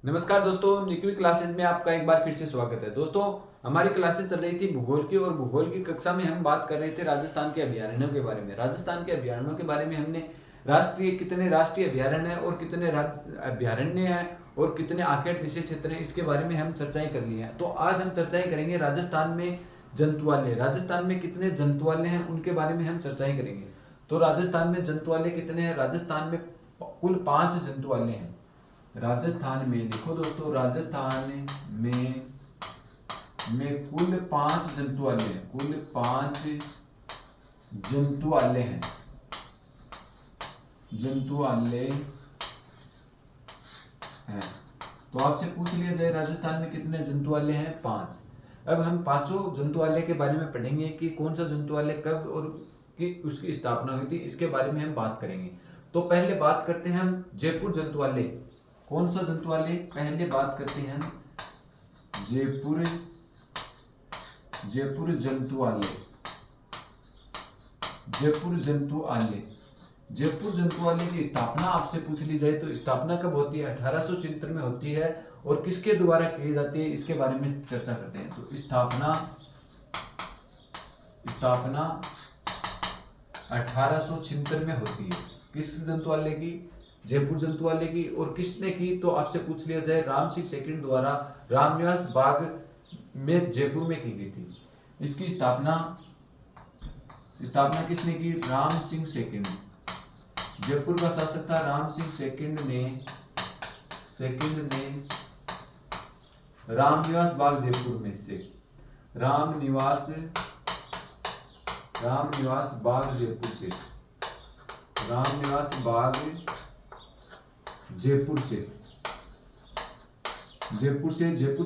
नमस्कार दोस्तों, निकवी क्लासेस में आपका एक बार फिर से स्वागत है। दोस्तों, हमारी क्लासेस चल रही थी भूगोल की और भूगोल की कक्षा में हम बात कर रहे थे राजस्थान के अभयारण्यों के बारे में। राजस्थान के अभयारण्यों के बारे में हमने कितने राष्ट्रीय अभयारण्य हैं और कितने अभयारण्य हैं और कितने आखेट निषेध क्षेत्र हैं, इसके बारे में हम चर्चाएं कर ली हैं। तो आज हम चर्चाएं करेंगे राजस्थान में जंतुआलय। राजस्थान में कितने जंतुआलय हैं उनके बारे में हम चर्चाएं करेंगे। तो राजस्थान में जंतुआलय कितने हैं? राजस्थान में कुल 5 जंतुआलय हैं। राजस्थान में देखो दोस्तों, राजस्थान में कुल 5 जंतुआलय हैं। कुल 5 जंतुआलय हैं। जंतुआलय हैं। तो आपसे पूछ लिया जाए राजस्थान में कितने जंतुआलय हैं? 5। अब हम पांचों जंतुआलय के बारे में पढ़ेंगे कि कौन सा जंतुआलय कब और कि उसकी स्थापना हुई थी, इसके बारे में हम बात करेंगे। तो पहले बात करते हैं हम जयपुर जंतुआलय। कौन सा जंतुआलय? पहले बात करते हैं हम जयपुर जंतुआलय। जयपुर जंतुआलय। जयपुर जंतुआलय की स्थापना आपसे पूछ ली जाए तो स्थापना कब होती है? 1876 में होती है। और किसके द्वारा की जाती है, इसके बारे में चर्चा करते हैं। तो स्थापना 1876 में होती है। किस जंतुआलय की? जयपुर जंतुआलय की। और किसने की? तो आपसे पूछ लिया जाए राम सिंह सेकंड द्वारा रामनिवास बाग में जयपुर में की गई थी। इसकी स्थापना किसने की? राम सिंह सेकंड। जयपुर का शासक था राम सिंह सेकंड ने रामनिवास बाग जयपुर में से रामनिवास बाग जयपुर से रामनिवास बाग जयपुर से जयपुर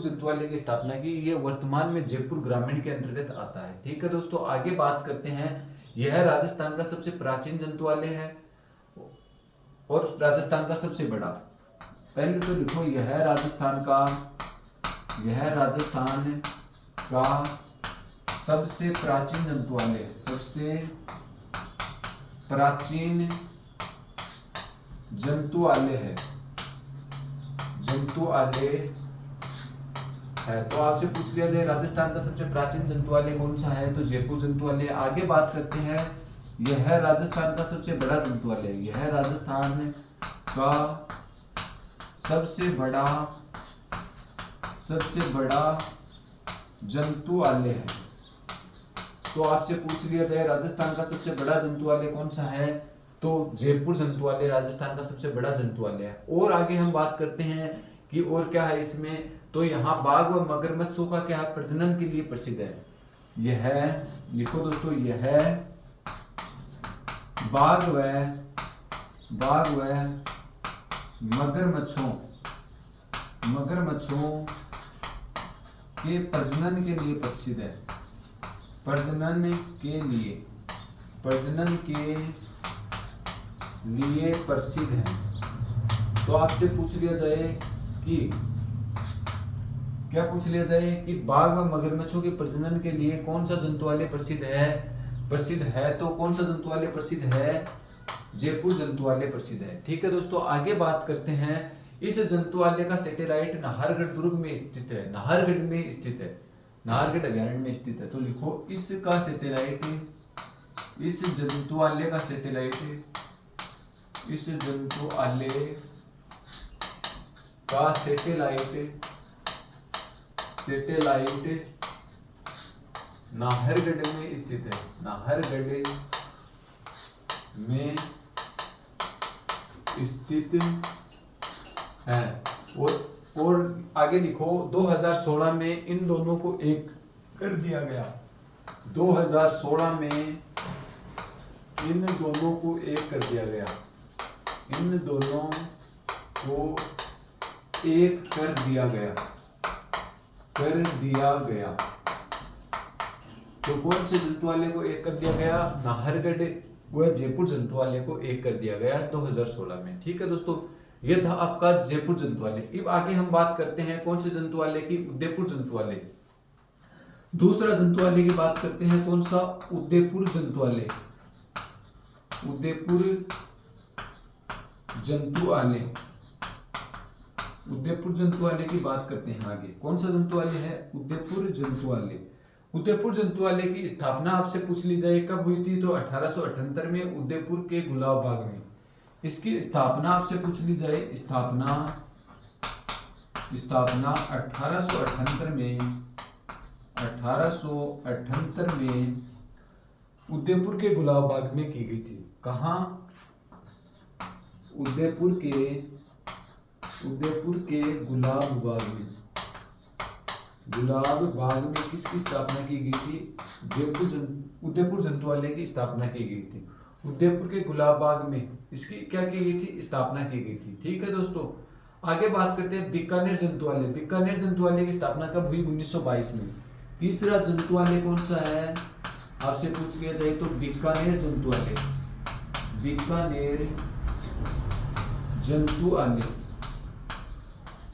जंतुआलय की स्थापना की। यह वर्तमान में जयपुर ग्रामीण के अंतर्गत आता है। ठीक है दोस्तों, आगे बात करते हैं। यह राजस्थान का सबसे प्राचीन जंतुआलय है और राजस्थान का सबसे बड़ा। पहले तो लिखो, यह राजस्थान का सबसे प्राचीन जंतुआलय। सबसे प्राचीन जंतुआलय है। तो आपसे पूछ लिया जाए राजस्थान का सबसे प्राचीन जंतुआलय कौन सा है? तो जयपुर जंतुआलय। आगे बात करते हैं, यह राजस्थान का सबसे बड़ा जंतुआलय। यह राजस्थान का सबसे बड़ा जंतुआलय है। तो आपसे पूछ लिया जाए राजस्थान का सबसे बड़ा जंतुआलय कौन सा है? तो जयपुर जंतुआलय राजस्थान का सबसे बड़ा जंतुआलय है। और आगे हम बात करते हैं कि और क्या है इसमें। तो यहाँ बाघ व मगरमच्छों का क्या प्रजनन के लिए प्रसिद्ध है। यह लिखो दोस्तों, यह बाघ व मगरमच्छों के प्रजनन के लिए प्रसिद्ध है। प्रजनन के लिए प्रसिद्ध है। तो आपसे पूछ लिया जाए कि क्या पूछ लिया जाए कि बाघ व मगरमच्छों के प्रजनन के लिए कौन सा जंतुआलय प्रसिद्ध है? तो कौन सा जंतुआलय प्रसिद्ध है? जयपुर जंतुआलय प्रसिद्ध है। ठीक है दोस्तों, आगे बात करते हैं। इस जंतुआलय का सैटेलाइट नाहरगढ़ दुर्ग में स्थित है। नाहरगढ़ अभयारण्य में स्थित है। तो लिखो, इसका सैटेलाइट, इस जंतुआलय का सैटेलाइट नाहरगढ़ में स्थित है। नाहरगढ़ में स्थित है। और आगे लिखो, 2016 में इन दोनों को एक कर दिया गया। 2016 में इन दोनों को एक कर दिया गया। इन दोनों को एक कर दिया गया। तो कौन से जंतुआलय को एक कर दिया गया? नाहरगढ़ व जयपुर जंतुआलय को एक कर दिया गया 2016 में। ठीक है दोस्तों, यह था आपका जयपुर जंतुआलय। अब आगे हम बात करते हैं कौन से जंतुआलय की? उदयपुर जंतुआलय। दूसरा जंतुआलय की बात करते हैं, कौन सा? उदयपुर जंतुआलय। उदयपुर जंतुआलय। उदयपुर जंतुआलय की बात करते हैं आगे। कौन सा जंतुआलय है? उदयपुर जंतुआलय। उदयपुर जंतुआलय की स्थापना आपसे पूछ ली जाए कब हुई थी, तो 1878 में उदयपुर के गुलाब बाग में। इसकी स्थापना आपसे पूछ ली जाए, स्थापना 1878 में उदयपुर के गुलाब बाग में की गई थी। कहाँ? उदयपुर के गुलाब बाग में। गुलाब बाग में किसकी स्थापना की गई थी? उदयपुर जंतुआलय की स्थापना की गई थी। उदयपुर के गुलाब बाग में इसकी क्या की गई थी? स्थापना की गई थी। ठीक है दोस्तों, आगे बात करते हैं बीकानेर जंतुआलय। बीकानेर जंतुआलय की स्थापना कब हुई? 1922 में। तीसरा जंतुआलय कौन सा है आपसे पूछ लिया जाए तो बीकानेर जंतुआलय। बीकानेर जंतुआलय,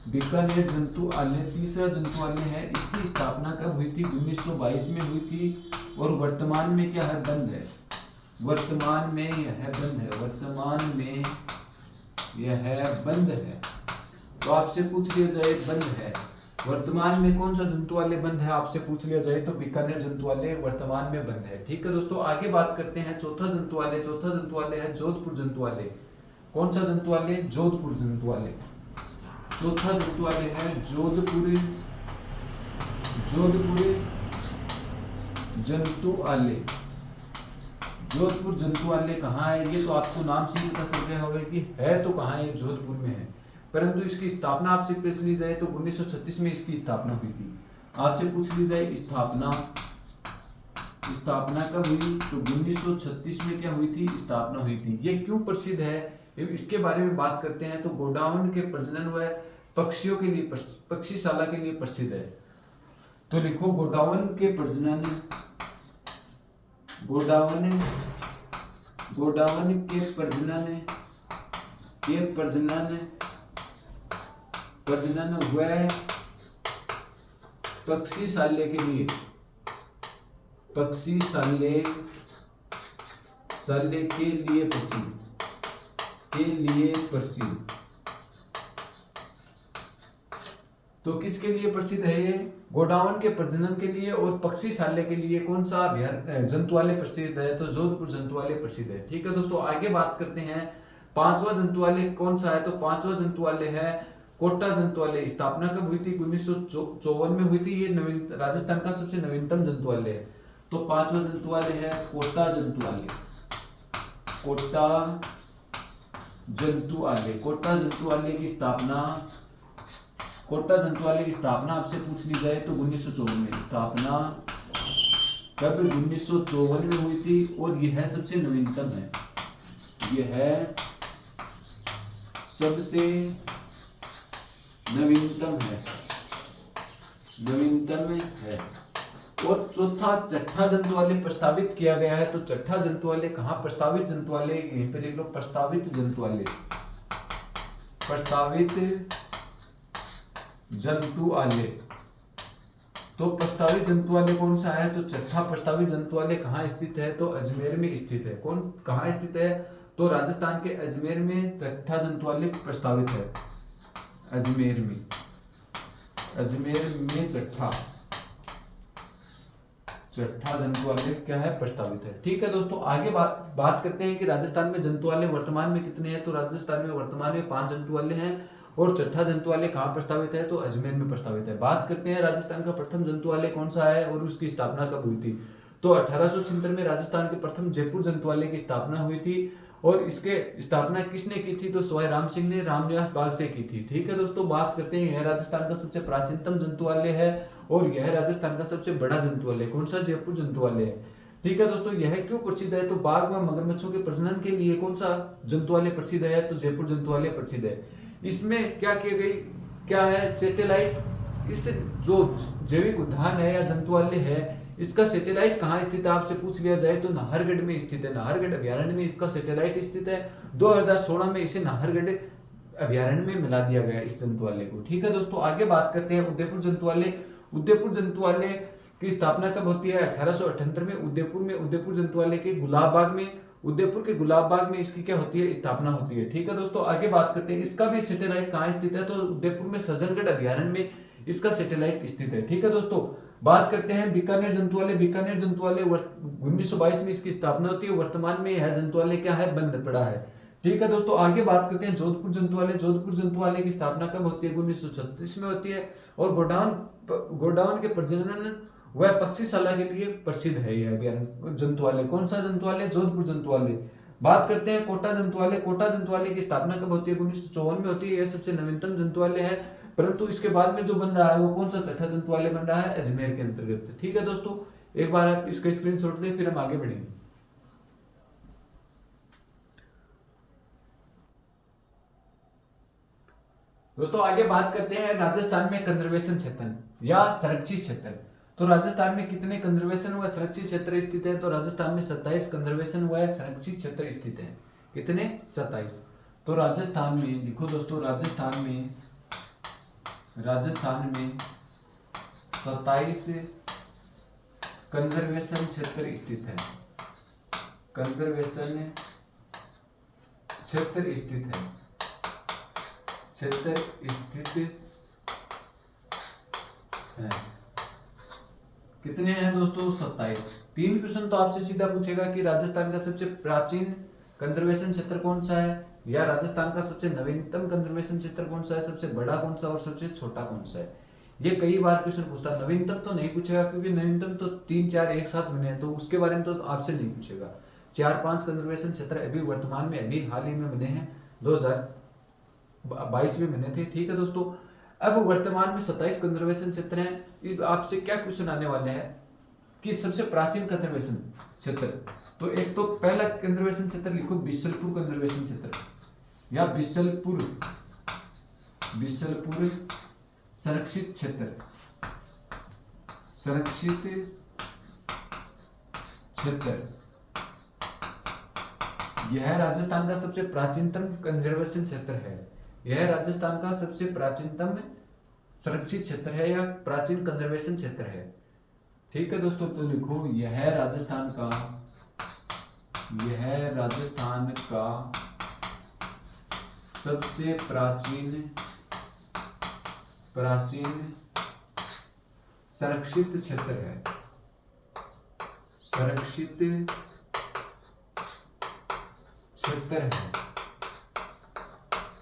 बीकानेर जंतुआलय तीसरा जंतुआलय है। इसकी स्थापना कब हुई थी? 1922 में हुई थी और वर्तमान में क्या है? बंद है। वर्तमान में यह बंद है। वर्तमान में यह बंद है। तो आपसे पूछ लिया जाए बंद है, वर्तमान में कौन सा जंतुआलय बंद है आपसे पूछ लिया जाए तो बीकानेर जंतुआलय वर्तमान में बंद है। ठीक है दोस्तों, आगे बात करते हैं चौथा जंतुआलय। चौथा जंतुआलय है जोधपुर जंतुआलय। कौन सा जंतुआलय? जोधपुर जंतुआलय। चौथा जंतुआलय है जोधपुर जंतुआलय। जोधपुर जंतुआलय कहाँ है? ये तो आपको नाम से ही पता चल गया होगा कि है तो कहाँ है, जोधपुर में है। परंतु इसकी स्थापना आपसे पूछ ली जाए तो 1936 में इसकी स्थापना हुई थी। आपसे पूछ ली जाए स्थापना कब हुई तो 1936 में क्या हुई थी? स्थापना हुई थी। ये क्यों प्रसिद्ध है इसके बारे में बात करते हैं तो गोडाउन के प्रजनन व पक्षियों के लिए, पक्षीशाला के लिए प्रसिद्ध है। तो लिखो गोडाउन के प्रजनन व पक्षीशाला के लिए प्रसिद्ध। तो किसके लिए प्रसिद्ध है ये? गोडाउन के प्रजनन के लिए और पक्षीशाला के लिए कौन सा जंतुआलय प्रसिद्ध है? तो जोधपुर जंतुआलय प्रसिद्ध है। ठीक है दोस्तों, आगे बात करते हैं पांचवा जंतुआलय कौन सा है तो पांचवा जंतुआलय है कोटा जंतुआलय। स्थापना कब हुई थी? 1954 में हुई थी। ये राजस्थान का सबसे नवीनतम जंतुआलय है। तो पांचवा जंतुआलय है कोटा जंतुआलय। कोटा जंतुआलय की स्थापना आपसे पूछ ली जाए तो 1954 में। स्थापना कब? 1954 में हुई थी और यह सबसे नवीनतम है। यह सबसे नवीनतम है। और छठा जंतुआलय प्रस्तावित किया गया है। तो छठा जंतुआलय कहाँ? प्रस्तावित जंतुआलय, यहीं पे लिख लो प्रस्तावित जंतुआलय। तो प्रस्तावित जंतुआलय कौन सा है? तो छठा प्रस्तावित जंतुआलय कहाँ स्थित है? तो अजमेर में स्थित है। कहाँ स्थित है? तो राजस्थान के अजमेर में छठा जंतुआलय प्रस्तावित है। अजमेर में छठा जंतुआलय क्या है? प्रस्तावित है। ठीक है दोस्तों, आगे बात करते हैं कि राजस्थान में जंतुआलय वर्तमान में कितने हैं। तो राजस्थान में वर्तमान में 5 जंतुआलय हैं और छठा जंतुआलय कहाँ प्रस्तावित है? तो अजमेर में प्रस्तावित है। बात करते हैं राजस्थान का प्रथम जंतुआलय कौन सा है और उसकी स्थापना कब हुई थी। तो 1876 में राजस्थान के प्रथम जयपुर जंतुआलय की स्थापना हुई थी और इसके स्थापना किसने की थी? तो सवाई राम सिंह ने रामनिवास बाग से की थी। ठीक है दोस्तों, बात करते हैं यह राजस्थान का सबसे प्राचीनतम जंतुआलय है और यह राजस्थान का सबसे बड़ा जंतुआलय कौन सा? जयपुर जंतुआलय है। ठीक है दोस्तों, यह क्यों प्रसिद्ध है? तो बाघ व मगरमच्छों के प्रजनन के लिए कौन सा जंतुआलय प्रसिद्ध है? तो जयपुर जंतुआलय प्रसिद्ध है। इसमें क्या है? सैटेलाइट। इस जो जैविक उद्यान है या जंतुआलय है, इसका सैटेलाइट कहाँ स्थित है आपसे पूछ लिया जाए तो नाहरगढ़ में स्थित है। नाहरगढ़ अभ्यारण्य में इसका सैटेलाइट स्थित है। 2016 में इसे नाहरगढ़ अभ्यारण्य में मिला दिया गया इस जंतुआलय को। ठीक है दोस्तों, आगे बात करते हैं उदयपुर जंतुआलय। उदयपुर जंतुआलय की स्थापना कब होती है? 1878 में उदयपुर जंतुआलय के गुलाब बाग में उदयपुर के गुलाब बाग में इसकी क्या होती है, स्थापना होती है। ठीक है दोस्तों, आगे बात करते हैं इसका भी सैटेलाइट कहाँ स्थित है, तो उदयपुर में सज्जनगढ़ अभयारण्य में इसका सैटेलाइट स्थित है। ठीक है दोस्तों, बात करते हैं बीकानेर जंतुआलय। बीकानेर जंतुआलय 1922 में इसकी स्थापना होती है। वर्तमान में यह जंतुआलय क्या है, बंद पड़ा है। ठीक है दोस्तों, आगे बात करते हैं जोधपुर जंतुआलय। जोधपुर जंतुआलय की स्थापना कब होती है, 1936 में होती है। और गोडाउन के प्रजनन व पक्षीशाला के लिए प्रसिद्ध है यह अभयारण्य जंतुआलय। कौन सा जंतुआलय, जोधपुर जंतुआलय। बात करते हैं कोटा जंतुआलय। कोटा जंतुआलय की स्थापना कब होती है, 1954 में होती है। यह सबसे नवीनतम जंतुआलय है, परंतु इसके बाद में जो बन रहा है वो कौन सा छठा जंतुआलय बन रहा है, अजमेर के अंतर्गत। ठीक है दोस्तों, एक बार आप इसका स्क्रीनशॉट दें, फिर हम आगे बढ़ेंगे। दोस्तों आगे बात करते हैं राजस्थान में कंजर्वेशन क्षेत्र या संरक्षित क्षेत्र। तो राजस्थान में कितने कंजर्वेशन व संरक्षित क्षेत्र स्थित हैं, तो राजस्थान में 27 कंजर्वेशन व संरक्षित क्षेत्र स्थित हैं। कितने, 27। तो राजस्थान में लिखो दोस्तों, राजस्थान में 27 कंजर्वेशन क्षेत्र स्थित है। कंजर्वेशन क्षेत्र स्थित है, क्षेत्र स्थित है। कितने हैं दोस्तों, 27। 3 क्वेश्चन तो आपसे सीधा पूछेगा कि राजस्थान का सबसे प्राचीन कंजर्वेशन क्षेत्र कौन सा है, या राजस्थान का सबसे नवीनतम कंजर्वेशन क्षेत्र कौन सा है, सबसे बड़ा कौन सा और सबसे छोटा कौन सा है। ये कई बार क्वेश्चन पूछता है। नवीनतम तो नहीं पूछेगा, क्योंकि नवीनतम तो 3-4 एक साथ बने हैं, तो उसके बारे में तो आपसे नहीं पूछेगा। 4-5 कंजर्वेशन क्षेत्र अभी वर्तमान में अभी हाल ही में बने हैं, 2022 में बने थे। ठीक है दोस्तों, अब वर्तमान में 27 कंजर्वेशन क्षेत्र हैं। इस आपसे क्या क्वेश्चन आने वाले हैं कि सबसे प्राचीन कंजर्वेशन क्षेत्र। तो एक तो पहला कंजर्वेशन क्षेत्र लिखो बिशलपुर कंजर्वेशन क्षेत्र, या बिशलपुर संरक्षित क्षेत्र। संरक्षित क्षेत्र यह राजस्थान का सबसे प्राचीनतम कंजर्वेशन क्षेत्र है। यह राजस्थान का सबसे प्राचीनतम संरक्षित क्षेत्र है या प्राचीन कंजर्वेशन क्षेत्र है। ठीक है दोस्तों, तो लिखो यह राजस्थान का सबसे प्राचीन संरक्षित क्षेत्र है। संरक्षित क्षेत्र है।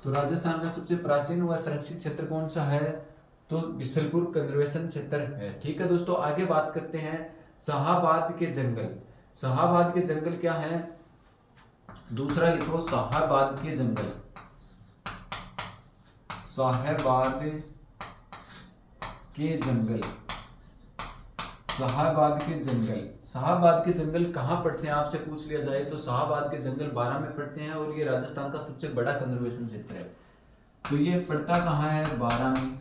तो राजस्थान का सबसे प्राचीन व संरक्षित क्षेत्र कौन सा है, तो बिशलपुर कंजर्वेशन क्षेत्र है। ठीक है दोस्तों, आगे बात करते हैं शाहाबाद के जंगल। शाहाबाद के जंगल क्या है, दूसरा लिखो शाहाबाद के जंगल। शाहाबाद के जंगल, शाहाबाद के जंगल। शाहाबाद के जंगल कहाँ पड़ते हैं आपसे पूछ लिया जाए तो शाहाबाद के जंगल 12 में पड़ते हैं, और ये राजस्थान का सबसे बड़ा कंजर्वेशन क्षेत्र है। तो ये पड़ता कहाँ है, 12 में।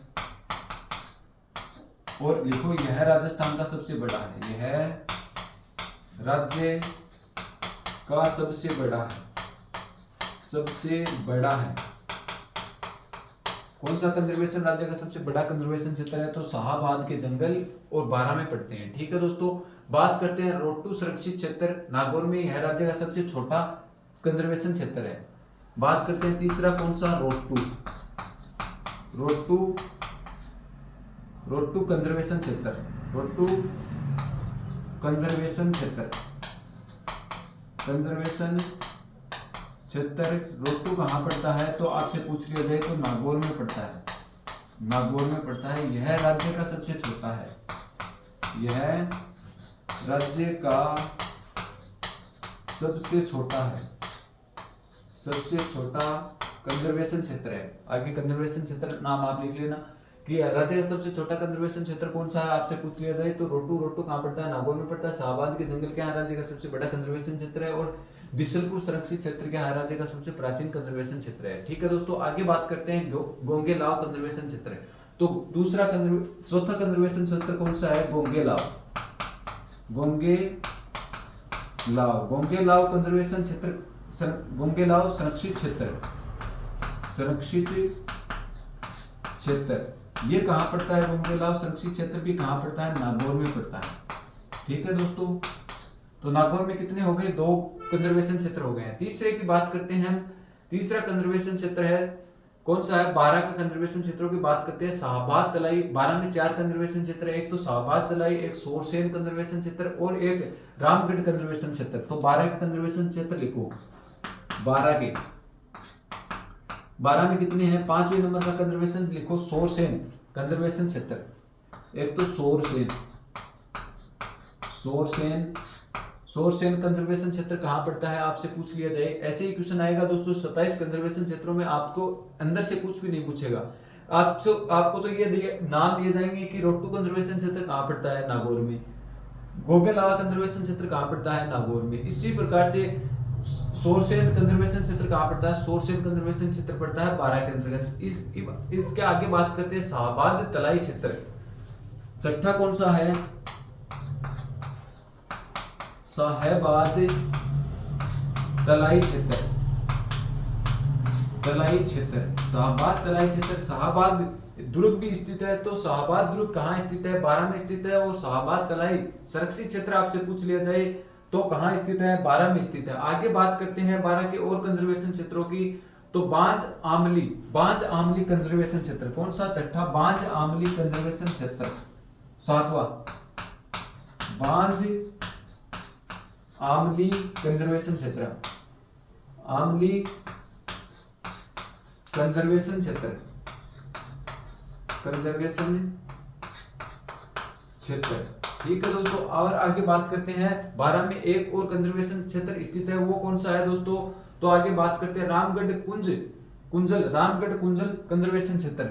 और लिखो यह राजस्थान का सबसे बड़ा है, यह राज्य का सबसे बड़ा है, सबसे बड़ा है। कौन सा कंजर्वेशन राज्य का सबसे बड़ा कंजर्वेशन क्षेत्र है, तो शाहाबाद के जंगल, और 12 में पड़ते हैं। ठीक है दोस्तों, बात करते हैं रोहतू संरक्षित क्षेत्र नागौर में। यह राज्य का सबसे छोटा कंजर्वेशन क्षेत्र है। बात करते हैं तीसरा कौन सा, रोहतू कंजर्वेशन क्षेत्र। रोहतू कंजर्वेशन क्षेत्र रोहतू कहाँ पड़ता है, तो आपसे पूछ लिया जाए तो नागौर में पड़ता है। नागौर में पड़ता है। यह राज्य का सबसे छोटा है, यह राज्य का सबसे छोटा है, सबसे छोटा कंजर्वेशन क्षेत्र है। आगे कंजर्वेशन क्षेत्र नाम आप लिख लेना कि राज्य का सबसे छोटा कंजर्वेशन क्षेत्र कौन सा है, आपसे पूछ लिया जाए तो रोहतू कहाँ पड़ता है, नागौर में पड़ता है। शाहाबाद के जंगल क्या है, राज्य का सबसे बड़ा कंजर्वेशन क्षेत्र है। और बिशलपुर संरक्षित क्षेत्र क्या है, राज्य का सबसे प्राचीन कंजर्वेशन क्षेत्र है। ठीक है दोस्तों, आगे बात करते हैं गोंगेलाव कंजर्वेशन क्षेत्र। तो चौथा कंजर्वेशन क्षेत्र कौन सा है, गोंगेलाव कंजर्वेशन क्षेत्र, गोंगेलाव संरक्षित क्षेत्र ये कहाँ पड़ता है, गोंगेलाव संरक्षित क्षेत्र भी कहाँ पड़ता है, नागौर में पड़ता है। ठीक है दोस्तों, तो तो नागौर में कितने हो गए, 2 कंजर्वेशन क्षेत्र हो गए हैं। तीसरे की बात करते हैं हम, तीसरा कंजर्वेशन क्षेत्र है कौन सा है, 12 का कंजर्वेशन क्षेत्रों की बात करते हैं। शाहबाद तलाई, 12 में 4 कंजर्वेशन क्षेत्र है, एक तो शाहबाद तलाई, एक सोरसेन कंजर्वेशन क्षेत्र और एक रामगढ़ कंजर्वेशन क्षेत्र। तो 12 के कंजर्वेशन क्षेत्र लिखो, 12 में कितने हैं, 5वें नंबर का कंजर्वेशन लिखो सोरसेन कंजर्वेशन क्षेत्र। एक तो सोरसेन कंजर्वेशन क्षेत्र कहां पड़ता है, आपसे पूछ लिया जाए। ऐसे ही क्वेश्चन आएगा दोस्तों 27 कंजर्वेशन क्षेत्रों में, आपको अंदर से कुछ भी नहीं पूछेगा, आपको तो ये नाम दिए जाएंगे कि रोहतू कंजर्वेशन क्षेत्र कहां पड़ता है, नागौर में। गोगेलावा कंजर्वेशन क्षेत्र कहां पड़ता है, नागौर में। इसी प्रकार से सोरसेन कंजर्वेशन क्षेत्र कहां पड़ता है, सोरसेन कंजर्वेशन क्षेत्र पड़ता है 12 के अंतर्गत। इसके आगे बात करते हैं शाहबाद तलाई क्षेत्र। छठा कौन सा है, शाहबाद तलाई क्षेत्र। शाहबाद तलाई क्षेत्र, शाहबाद दुर्ग भी स्थित है। तो शाहबाद दुर्ग कहाँ स्थित है, 12 में स्थित है। और शाहबाद तलाई संरक्षित क्षेत्र आपसे पूछ लिया जाए तो कहाँ स्थित है, 12 में स्थित है। आगे बात करते हैं 12 के और कंजर्वेशन क्षेत्रों की। तो बांज आमली कंजर्वेशन क्षेत्र कौन सा, छठा बांज आमली कंजर्वेशन क्षेत्र। सातवां बांज आमली कंजर्वेशन क्षेत्र, ठीक है दोस्तों। और आगे बात करते हैं 12 में एक और कंजर्वेशन क्षेत्र स्थित है, वो कौन सा है दोस्तों। तो आगे बात करते हैं रामगढ़ कुंजल कंजर्वेशन क्षेत्र।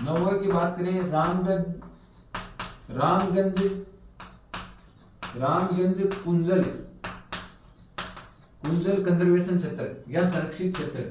नौवे की बात करें रामगंज कुंजल कंजर्वेशन क्षेत्र या संरक्षित क्षेत्र।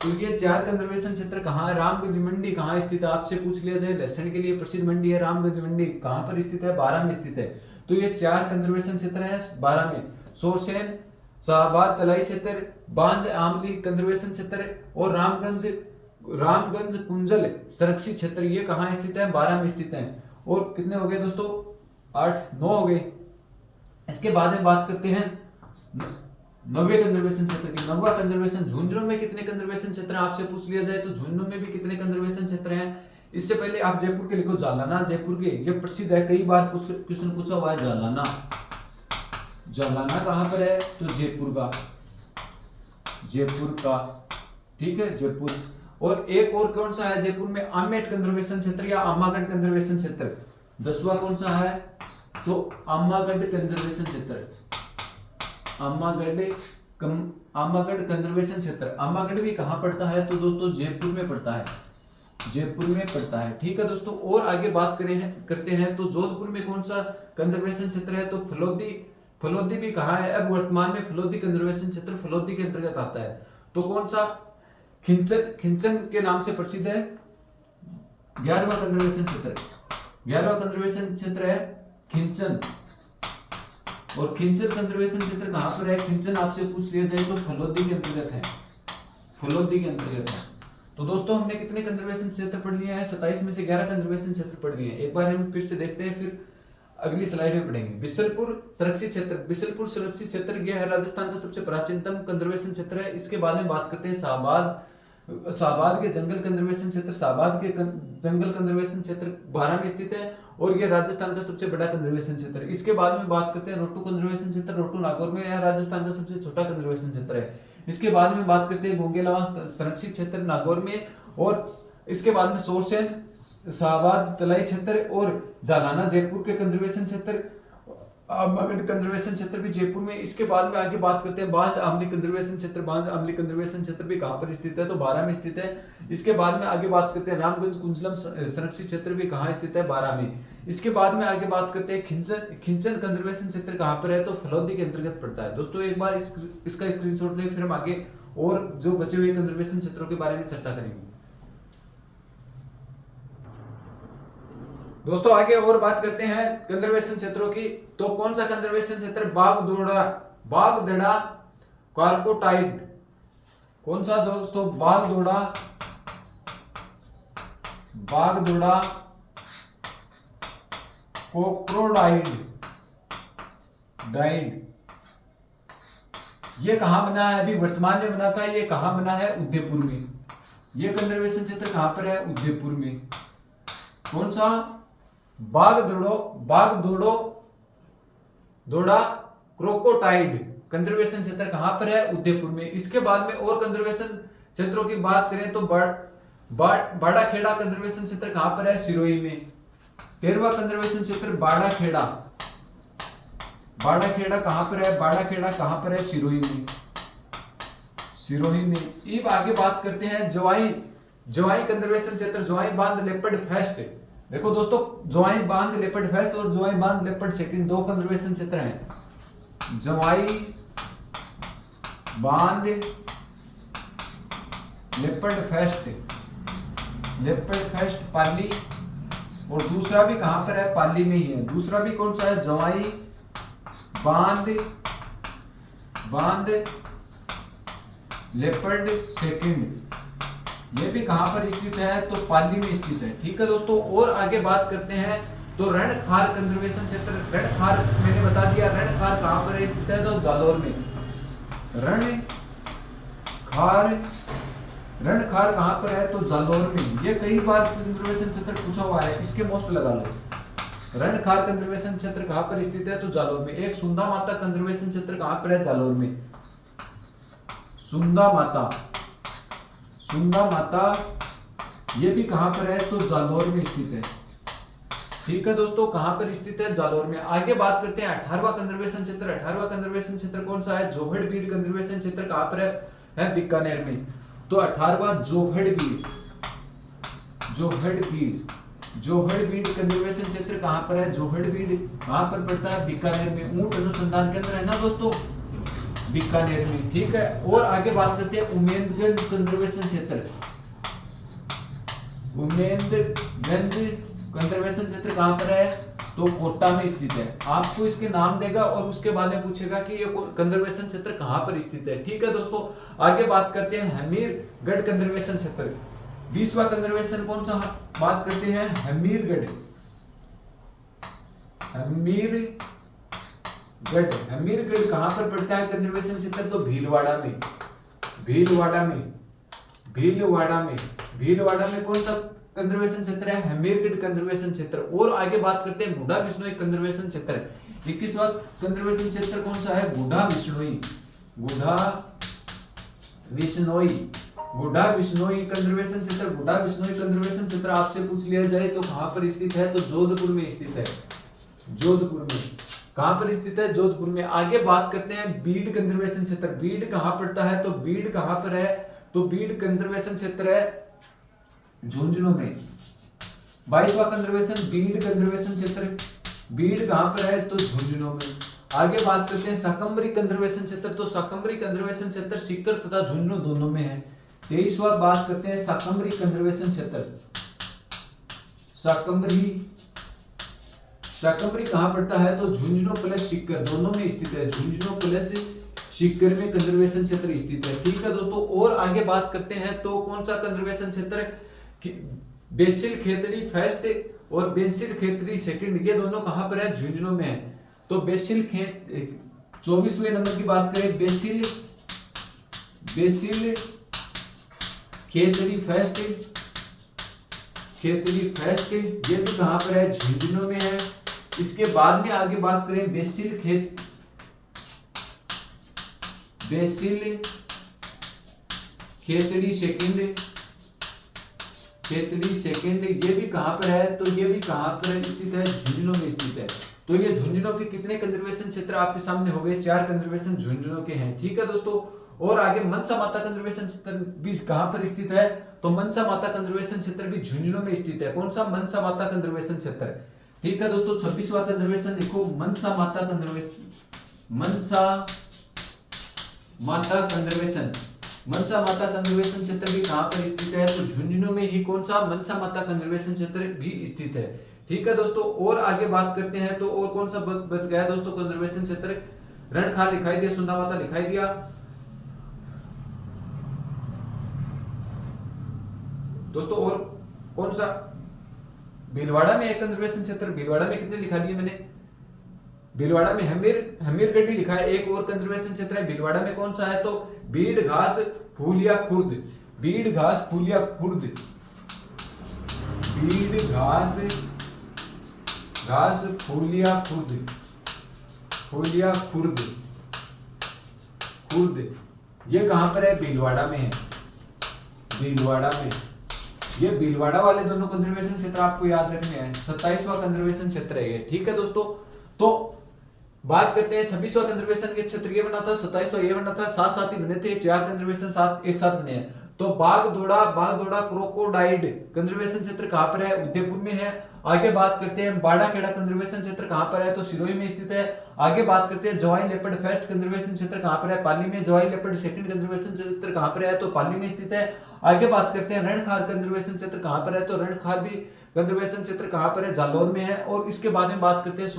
तो ये 4 कंजर्वेशन क्षेत्र कहाँ है, रामगंज मंडी कहाँ स्थित है, आपसे पूछ लिया जाए। लहसुन के लिए प्रसिद्ध मंडी है रामगंज मंडी, कहाँ पर स्थित है, 12 में स्थित है। तो ये 4 कंजर्वेशन क्षेत्र हैं 12 में, सोरसेन, शाहबाद तलाई क्षेत्र, बांज आमली कंजर्वेशन क्षेत्र और रामगंज कुंजल संरक्षित क्षेत्र। ये कहाँ स्थित है, 12 में स्थित है। और कितने हो गए दोस्तों, 9 हो गए। इसके बाद में बात करते हैं 9वें कंजर्वेशन क्षेत्र की। 9वां कंजर्वेशन झुंझुनू में कितने कंजर्वेशन क्षेत्र हैं, आपसे पूछ लिया जाए तो झुंझुनू में भी कितने कंजर्वेशन क्षेत्र हैं। इससे पहले आप जयपुर के लिखो, जालाना जयपुर के, ये प्रसिद्ध है, कई बार क्वेश्चन पूछा हुआ है। जालाना कहां पर है, तो जयपुर का, ठीक है, जयपुर। और एक और कौन सा है जयपुर में, आमेट कंजर्वेशन क्षेत्र या आमागढ़ कंजर्वेशन क्षेत्र। 10वां कौन सा है, तो आमागढ़ कंजर्वेशन क्षेत्र, आमागढ़ कंजर्वेशन क्षेत्र। आमागढ़ भी कहां पड़ता है, तो दोस्तों जयपुर में पड़ता है, ठीक है दोस्तों। और आगे बात करते हैं तो जोधपुर में कौन सा कंजर्वेशन क्षेत्र है, तो फलोदी भी कहाँ है, अब वर्तमान में फलोदी कंजर्वेशन क्षेत्र फलोदी के अंतर्गत आता है। तो कौन सा, खिंचन के नाम से प्रसिद्ध है 11वां कंजर्वेशन क्षेत्र है खिंचन। और खिंचन कंजर्वेशन क्षेत्र कहां पर है, खिंचन आपसे पूछ लिया जाए तो फलोदी के अंतर्गत है, तो दोस्तों हमने कितने कंजर्वेशन क्षेत्र पढ़ लिए हैं, 27 में से 11 कंजर्वेशन क्षेत्र पढ़ लिए हैं। एक बार हम फिर से देखते हैं, फिर अगली स्लाइड में पढ़ेंगे। बिशलपुर संरक्षित क्षेत्र यह है राजस्थान का सबसे प्राचीनतम कंजर्वेशन क्षेत्र है। इसके बाद में बात करते हैं शाहबाद के जंगल कंजर्वेशन क्षेत्र। शाहबाद के जंगल कंजर्वेशन क्षेत्र 12 में स्थित है और यह राजस्थान का सबसे बड़ा कंजर्वेशन क्षेत्र है। इसके बाद में बात करते हैं रोहतू कंजर्वेशन क्षेत्र। रोहतू नागौर में, यह राजस्थान का सबसे छोटा कंजर्वेशन क्षेत्र है। इसके बाद में बात करते हैं गोगेलावा संरक्षित क्षेत्र नागौर में, और इसके बाद में सोरसेन, शाहबाद तलाई क्षेत्र और जालाना जयपुर के कंजर्वेशन क्षेत्र, आमागढ़ कंजर्वेशन क्षेत्र भी जयपुर में। इसके बाद में आगे बात करते हैं बांज आमली कंजर्वेशन क्षेत्र। बांज आमली कंजर्वेशन क्षेत्र भी कहां पर स्थित है, तो 12 में स्थित है। इसके बाद में आगे बात करते हैं रामगंज कुंजलम संरक्षित क्षेत्र भी कहां स्थित है, 12 में। इसके बाद में आगे बात करते हैं खिंचन कंजर्वेशन क्षेत्र कहां पर है, तो फलोदी के अंतर्गत पड़ता है। दोस्तों एक बार इसका स्क्रीनशॉट लें, फिर हम आगे और जो बचे हुए कंजर्वेशन क्षेत्रों के बारे में चर्चा करेंगे। दोस्तों आगे और बात करते हैं कंजर्वेशन क्षेत्रों की। तो कौन सा कंजर्वेशन क्षेत्र, बागदड़ा कार्कोटाइड। कौन सा दोस्तों, बागदोड़ा, कोक्रोडाइड डाइड, ये कहां बना है? अभी वर्तमान में बना था। ये कहां बना है? उदयपुर में। ये कंजर्वेशन क्षेत्र कहां पर है? उदयपुर में। कौन सा? बागदोड़ो दोड़ा क्रोकोटाइड कंजर्वेशन क्षेत्र कहां पर है? उदयपुर में। इसके बाद में और कंजर्वेशन क्षेत्रों की बात करें तो बाड़ाखेड़ा कंजर्वेशन क्षेत्र कहां पर है? सिरोही में। 13वां कंजर्वेशन क्षेत्र बाड़ाखेड़ा कहां पर है? बाड़ाखेड़ा कहां पर है? सिरोही में। सिरोही में। अब आगे बात करते हैं जोवाई कंजर्वेशन क्षेत्र, जोवाई बांध लेपर्ड फेस्ट। देखो दोस्तों, जोवाई बांध लेपर्ड फेस्ट और जोवाई बांध लेपर्ड सेकंड दो कंजर्वेशन क्षेत्र हैं। जोवाई बांध लेपर्ड फेस्ट पाली, और दूसरा भी कहां पर है? पाली में ही है। दूसरा भी कौन सा है? जोवाई बांध लेपर्ड सेकंड, ये भी कहां पर स्थित है? तो पाली में स्थित है। ठीक है दोस्तों, और आगे बात करते हैं तो रणखार कंजर्वेशन क्षेत्र। रणखार मैंने बता दिया, रणखार कहां पर स्थित है? तो जालौर में। रणखार कहां पर है? तो जालौर में। ये कई बार कंजर्वेशन क्षेत्र पूछा हुआ है, इसके मोस्ट लगा लो। रणखार कंजर्वेशन क्षेत्र कहां पर स्थित है? तो जालौर में। एक सुंदा माता कंजर्वेशन क्षेत्र कहां पर है? जालौर में। सुंदा माता ये भी कहां पर है? तो जालौर में स्थित है। ठीक है दोस्तों, कहां पर स्थित है? जालौर में। आगे बात करते हैं 18वां कंजर्वेशन क्षेत्र। 18वां कंजर्वेशन क्षेत्र कौन सा है? जोहड़बीड़ कंजर्वेशन क्षेत्र कहां पर है? बीकानेर में। तो 18वां जोहड़बीड़ कंजर्वेशन क्षेत्र कहां पर है? जोहड़बीड़ कहां पर पड़ता है? बीकानेर में। ऊंट अनुसंधान केंद्र है ना दोस्तों, बीकानेर में। ठीक है, और आगे बात करते हैं उमेदगंज कंजर्वेशन क्षेत्र। उमेदगंज कंजर्वेशन क्षेत्र कहां पर है? तो कोटा में स्थित है। आपको इसके नाम देगा और उसके बाद में पूछेगा कि ये कंजर्वेशन क्षेत्र कहां पर स्थित है। ठीक है दोस्तों, आगे बात करते हैं हमीरगढ़ कंजर्वेशन क्षेत्र। 20वां कंजर्वेशन कौन सा बात करते हैं? हमीरगढ़ कहां पर पड़ता है कंजर्वेशन क्षेत्र? तो भीलवाड़ा में कौन सा कंजर्वेशन क्षेत्र है? हमीरगढ़ कंजर्वेशन क्षेत्र। और आगे बात करते हैं गुडा बिश्नोई कंजर्वेशन क्षेत्र। 21वां कंजर्वेशन क्षेत्र कौन सा है? गुडा बिश्नोई कंजर्वेशन क्षेत्र। गुडा बिश्नोई कंजर्वेशन क्षेत्र आपसे पूछ लिया जाए तो कहां पर स्थित है? तो जोधपुर में स्थित है। कहां पर स्थित है? जोधपुर में। आगे बात करते हैं बीड कंजर्वेशन क्षेत्र। बीड कहां पड़ता है? तो बीड कहां पर है? तो बीड कंजर्वेशन क्षेत्र है झुंझुनू में। 22वां कंजर्वेशन बीड कंजर्वेशन क्षेत्र। बीड कहां पर है? तो झुंझुनू में। आगे बात करते हैं शाकंभरी कंजर्वेशन क्षेत्र। तो शाकंभरी कंजर्वेशन क्षेत्र सीकर तथा झुंझुनू दोनों में है। 23वां बात करते हैं शाकंभरी कंजर्वेशन क्षेत्र। शाकंभरी कहां पड़ता है? तो झुंझुनू प्लस सीकर दोनों में स्थित है। झुंझुनू प्लस सीकर में कंजर्वेशन क्षेत्र स्थित है। ठीक है दोस्तों, और आगे बात करते हैं तो कौन सा कंजर्वेशन क्षेत्र? बेसिल खेतड़ी फर्स्ट और बेसिल खेतड़ी सेकंड, ये दोनों कहां पर है? झुंझुनू में है। तो बेसिल 24वें नंबर की बात करें, बेसिल खेतड़ी फर्स्ट ये भी कहां पर है? झुंझुनू में है। इसके बाद में आगे बात करें बेसिल खेतड़ी सेकंड ये भी कहां पर है? तो ये भी कहां पर स्थित है? झुंझुनू में स्थित है। तो ये झुंझुनू के कितने कंजर्वेशन क्षेत्र आपके सामने हो गए? 4 कंजर्वेशन झुंझुनू के हैं। ठीक है दोस्तों, और आगे मनसा माता कंजर्वेशन क्षेत्र भी कहां पर स्थित है? तो मनसा माता कंजर्वेशन क्षेत्र भी झुंझुनू में स्थित है। कौन सा? मनसा माता कंजर्वेशन क्षेत्र। ठीक है दोस्तों, 26वां कंजर्वेशन लिखो मनसा माता कंजर्वेशन। मनसा माता कंजर्वेशन क्षेत्र भी कहां पर स्थित है? तो झुंझुनू में ही कौन सा? मनसा माता कंजर्वेशन क्षेत्र भी स्थित है। ठीक है दोस्तों, और आगे बात करते हैं तो और कौन सा बच गया दोस्तों कंजर्वेशन क्षेत्र? रणखार दिखाई दिया, सुंदा माता दिखाई दिया दोस्तों, और कौन सा भीलवाड़ा में एक कंजर्वेशन क्षेत्र, भीलवाड़ा में कितने लिखा दिए मैंने, भीलवाड़ा में हमीरगढ़ी लिखा है। एक और कंजर्वेशन क्षेत्र है भीलवाड़ा में, कौन सा है, तो बीड़ घास फूलिया खुर्द, बीड़ घास फूलिया खुर्द, बीड़ घास फूलिया खुर्द, फूलिया खुर्द, खुर्द, ये कहां पर है, भीलवाड़ा में है, भीलवाड़ा में। ये भीलवाड़ा वाले दोनों कंजर्वेशन क्षेत्र आपको याद रखने हैं। 27वां कंजर्वेशन क्षेत्र है ये, ठीक है दोस्तों। तो बात करते हैं 26वां कंजर्वेशन के क्षेत्र ये बना था, 27वां ये बना था, साथ साथ ही बने थे, 4 कंजर्वेशन साथ एक साथ बने हैं। तो बागदोड़ा क्रोकोडाइड कंजर्वेशन क्षेत्र कहां पर है, उदयपुर में है। आगे बात करते हैं बाड़ा खेड़ा कंजर्वेशन क्षेत्र कहां पर है, तो सिरोही में स्थित है। आगे बात करते हैं जवाई लेपर्ड फर्स्ट कंजर्वेशन क्षेत्र कहां पर है, पाली में। जवाई लेपर्ड सेकंड कंजर्वेशन क्षेत्र कहां पर है, तो पाली में स्थित है। आगे बात करते हैं रणखार कंजर्वेशन क्षेत्र कहां पर है, तो रणखार भी कंजर्वेशन क्षेत्र कहां पर है, जालौर में है। और इसके बाद में बात करते हैं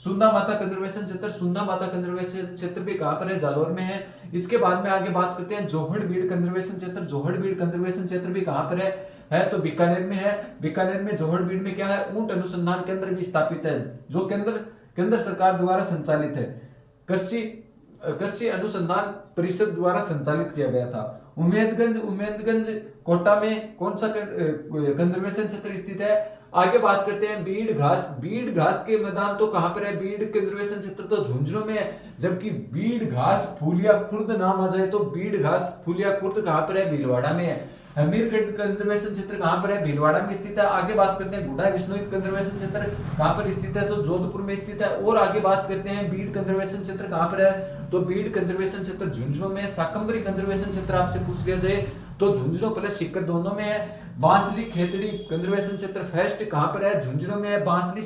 सुंदा माता कंजर्वेशन क्षेत्र, सुंदा माता कंजर्वेशन क्षेत्र भी कहां पर है, जालौर में है। इसके बाद में आगे बात करते हैं जोहड़बीड़ कंजर्वेशन क्षेत्र, जोहड़बीड़ कंजर्वेशन क्षेत्र भी कहां पर है तो बीकानेर में है। बीकानेर में जोहड़बीड़ में क्या है, ऊंट अनुसंधान केंद्र भी स्थापित है, जो केंद्र सरकार द्वारा संचालित है, कृषि अनुसंधान परिषद द्वारा संचालित किया गया था। उम्मेदगंज कोटा में कौन सा कंजर्वेशन क्षेत्र स्थित है। आगे बात करते हैं बीड़ घास के मैदान तो कहां पर है, बीड़ कंजर्वेशन क्षेत्र तो झुंझुनू में है। जबकि बीड़ घास फूलिया खुर्द नाम आ जाए तो बीड़ घास फूलिया खुर्द कहां पर है, भीलवाड़ा में है। हमीरगढ़ कंजर्वेशन क्षेत्र कहां पर है, भीलवाड़ा में स्थित है। आगे बात करते हैं गुडा विश्नोई कंजर्वेशन क्षेत्र कहां पर स्थित है, तो जोधपुर में स्थित है। और आगे बात करते हैं बीड़ कंजर्वेशन क्षेत्र कहां पर है, तो बीड़ कंजर्वेशन क्षेत्र झुंझुनू में। शाकंभरी कंजर्वेशन क्षेत्र आपसे पूछ लिया जाए तो झुंझुनू प्लस सीकर दोनों में है। बांसली खेतड़ी कंजर्वेशन क्षेत्र फर्स्ट कहां पर है, झुंझुनू में है। बांसली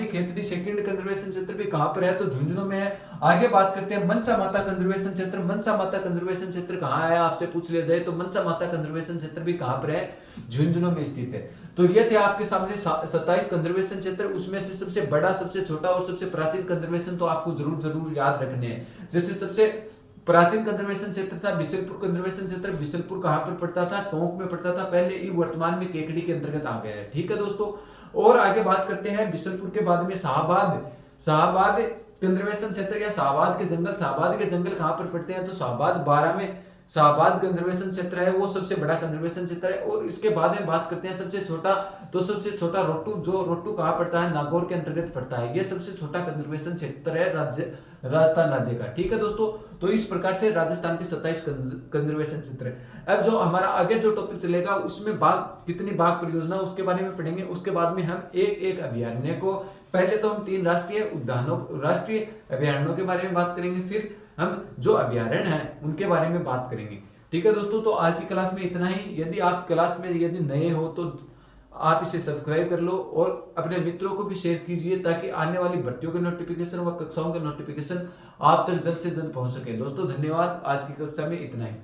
खेतड़ी सेकंड कंजर्वेशन क्षेत्र भी कहां पर है, तो झुंझुनू में है। आगे बात करते हैं मनसा माता कंजर्वेशन क्षेत्र, मनसा माता कंजर्वेशन क्षेत्र कहां है आपसे पूछ लिया जाए तो मनसा माता कंजर्वेशन क्षेत्र भी कहां पर है, झुंझुनू में स्थित है। तो ये थे आपके सामने 27 कंजर्वेशन क्षेत्र, उसमें से सबसे बड़ा, सबसे छोटा और सबसे प्राचीन कंजर्वेशन तो आपको जरूर याद रखने हैं। जैसे सबसे प्राचीन कंजर्वेशन क्षेत्र था बिशलपुर कंजर्वेशन क्षेत्र, बिशलपुर कहां पर पड़ता था, टोंक में पड़ता था पहले, ये वर्तमान में केकड़ी के अंतर्गत आ गया है, ठीक है दोस्तों। और आगे बात करते हैं बिशलपुर के बाद में शाहबाद कंजर्वेशन क्षेत्र या शाहबाद के जंगल कहां पर पड़ते हैं, तो शाहबाद 12 में शाहबाद कंजर्वेशन क्षेत्र है, वो सबसे बड़ा कंजर्वेशन क्षेत्र है। और इसके बाद में बात करते हैं सबसे छोटा, तो सबसे छोटा रोटू कहां पड़ता है, नागौर के अंतर्गत पड़ता है। ये सबसे छोटा कंजर्वेशन क्षेत्र है राजस्थान राज्य का, ठीक है दोस्तों। तो इस प्रकार से राजस्थान के 27 कंजर्वेशन क्षेत्र है। अब जो हमारा आगे जो टॉपिक चलेगा उसमें कितनी बाघ परियोजना उसके बारे में पढ़ेंगे। उसके बाद में हम एक अभयारण्य को, पहले तो हम 3 राष्ट्रीय अभयारण्यों के बारे में बात करेंगे, फिर हम जो अभयारण्य हैं उनके बारे में बात करेंगे, ठीक है दोस्तों। तो आज की क्लास में इतना ही। यदि आप क्लास में नए हो तो आप इसे सब्सक्राइब कर लो और अपने मित्रों को भी शेयर कीजिए, ताकि आने वाली भर्तियों के नोटिफिकेशन व कक्षाओं के नोटिफिकेशन आप तक जल्द से जल्द पहुंच सके। दोस्तों धन्यवाद, आज की कक्षा में इतना ही।